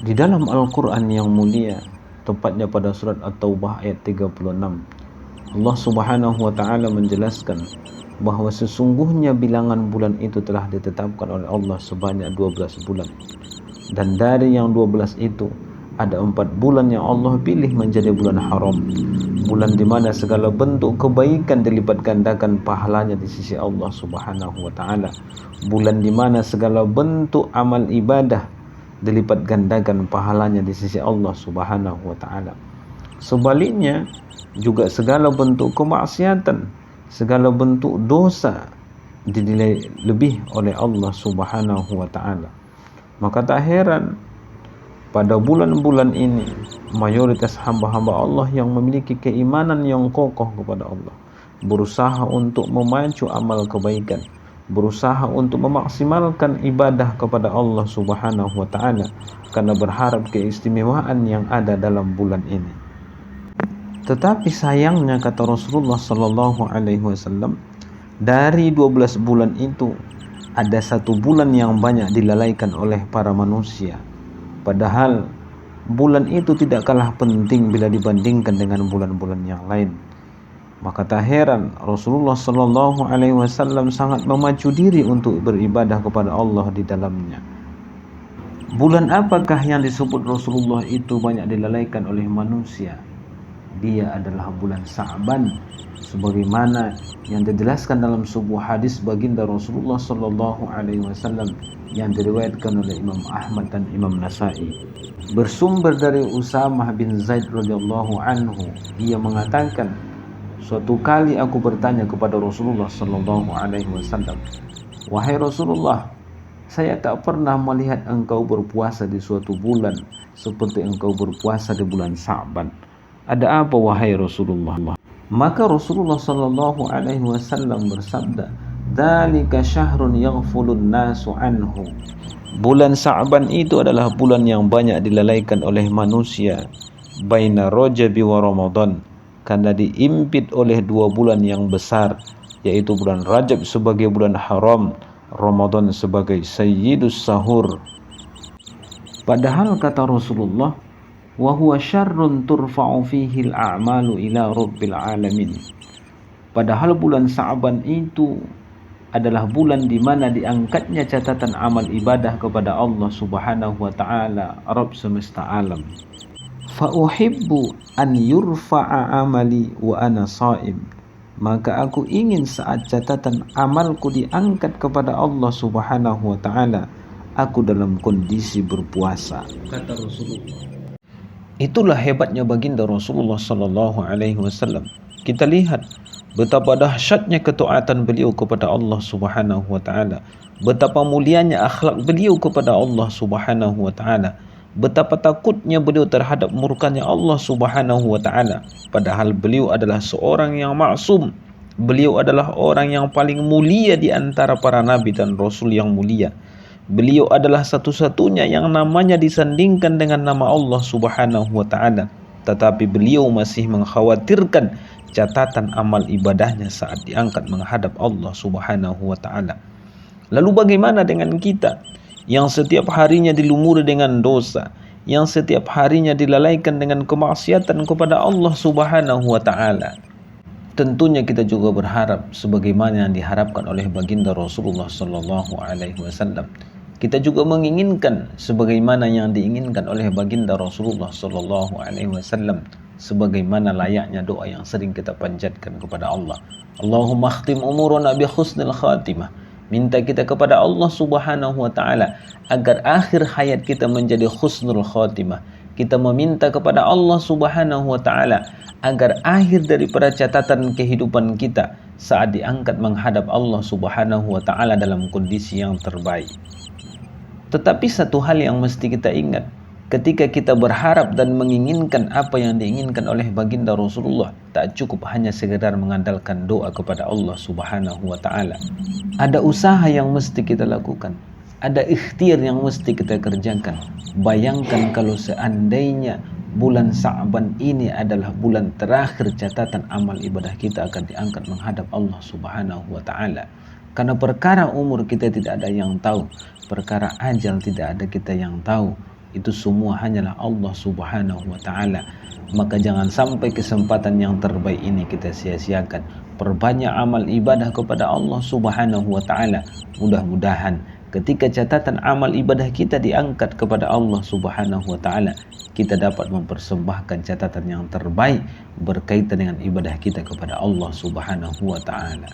Di dalam Al-Quran yang mulia, tepatnya pada surat At-Taubah ayat 36, Allah Subhanahu wa Ta'ala menjelaskan bahwa sesungguhnya bilangan bulan itu telah ditetapkan oleh Allah sebanyak 12 bulan. Dan dari yang 12 itu ada 4 bulan yang Allah pilih menjadi bulan haram, bulan di mana segala bentuk kebaikan dilipat gandakan pahalanya di sisi Allah Subhanahu wa Ta'ala, bulan di mana segala bentuk amal ibadah dilipat gandakan pahalanya di sisi Allah Subhanahu wa Ta'ala. Sebaliknya juga segala bentuk kemaksiatan, segala bentuk dosa dinilai lebih oleh Allah Subhanahu wa Ta'ala. Maka tak heran pada bulan-bulan ini mayoritas hamba-hamba Allah yang memiliki keimanan yang kokoh kepada Allah berusaha untuk memacu amal kebaikan, berusaha untuk memaksimalkan ibadah kepada Allah Subhanahu wa Ta'ala karena berharap keistimewaan yang ada dalam bulan ini. Tetapi sayangnya, kata Rasulullah sallallahu alaihi wasallam, dari 12 bulan itu ada 1 bulan yang banyak dilalaikan oleh para manusia, padahal bulan itu tidak kalah penting bila dibandingkan dengan bulan-bulan yang lain. Maka tak heran Rasulullah sallallahu alaihi wasallam sangat memacu diri untuk beribadah kepada Allah di dalamnya. Bulan apakah yang disebut Rasulullah itu banyak dilalaikan oleh manusia? Dia adalah bulan Sa'ban, sebagaimana yang dijelaskan dalam sebuah hadis baginda Rasulullah sallallahu alaihi wasallam yang diriwayatkan oleh Imam Ahmad dan Imam Nasa'i. Bersumber dari Usamah bin Zaid radhiyallahu anhu, ia mengatakan, suatu kali aku bertanya kepada Rasulullah sallallahu alaihi wasallam, "Wahai Rasulullah, saya tak pernah melihat engkau berpuasa di suatu bulan seperti engkau berpuasa di bulan Sa'ban. Ada apa wahai Rasulullah?" Maka Rasulullah sallallahu alaihi wasallam bersabda, "Dzalika syahrun yaghfulun nasu anhu." Bulan Sa'ban itu adalah bulan yang banyak dilalaikan oleh manusia, baina Rajabi wa Ramadan, karena diimpit oleh 2 bulan yang besar, yaitu bulan Rajab sebagai bulan haram, Ramadan sebagai sayyidus sahur. Padahal kata Rasulullah, wa huwa syarrun turfa'u fihi al-a'malu ila rabbil alamin. Padahal bulan Sa'ban itu adalah bulan di mana diangkatnya catatan amal ibadah kepada Allah Subhanahu wa Ta'ala, Rabb semesta alam. Fa uhibbu an yurfa'a amali wa ana sha'im. Maka aku ingin saat catatan amalku diangkat kepada Allah Subhanahu wa Ta'ala, aku dalam kondisi berpuasa, kata Rasulullah. Itulah hebatnya baginda Rasulullah sallallahu alaihi wasallam. Kita lihat betapa dahsyatnya ketaatan beliau kepada Allah Subhanahu wa Ta'ala, betapa mulianya akhlak beliau kepada Allah Subhanahu wa Ta'ala, betapa takutnya beliau terhadap murkanya Allah Subhanahu wa Ta'ala. Padahal beliau adalah seorang yang maksum. Beliau adalah orang yang paling mulia di antara para nabi dan rasul yang mulia. Beliau adalah satu-satunya yang namanya disandingkan dengan nama Allah Subhanahu wa Ta'ala. Tetapi beliau masih mengkhawatirkan catatan amal ibadahnya saat diangkat menghadap Allah Subhanahu wa Ta'ala. Lalu bagaimana dengan kita yang setiap harinya dilumuri dengan dosa, yang setiap harinya dilalaikan dengan kemaksiatan kepada Allah Subhanahu wa Ta'ala? Tentunya kita juga berharap sebagaimana yang diharapkan oleh baginda Rasulullah sallallahu alaihi wasallam. Kita juga menginginkan sebagaimana yang diinginkan oleh baginda Rasulullah sallallahu alaihi wasallam, sebagaimana layaknya doa yang sering kita panjatkan kepada Allah. Allahumma khtim umurana bi husnil khatimah. Minta kita kepada Allah Subhanahu wa Ta'ala agar akhir hayat kita menjadi husnul khatimah. Kita meminta kepada Allah Subhanahu wa Ta'ala agar akhir daripada catatan kehidupan kita saat diangkat menghadap Allah Subhanahu wa Ta'ala dalam kondisi yang terbaik. Tetapi satu hal yang mesti kita ingat, ketika kita berharap dan menginginkan apa yang diinginkan oleh baginda Rasulullah, tak cukup hanya sekedar mengandalkan doa kepada Allah Subhanahu wa Ta'ala. Ada usaha yang mesti kita lakukan, ada ikhtiar yang mesti kita kerjakan. Bayangkan kalau seandainya bulan Sa'ban ini adalah bulan terakhir catatan amal ibadah kita akan diangkat menghadap Allah Subhanahu wa Ta'ala. Karena perkara umur kita tidak ada yang tahu, perkara ajal tidak ada kita yang tahu, itu semua hanyalah Allah Subhanahu wa taala. Maka jangan sampai kesempatan yang terbaik ini kita sia-siakan. Perbanyak amal ibadah kepada Allah Subhanahu wa taala. Mudah-mudahan ketika catatan amal ibadah kita diangkat kepada Allah Subhanahu wa taala, kita dapat mempersembahkan catatan yang terbaik berkaitan dengan ibadah kita kepada Allah Subhanahu wa taala.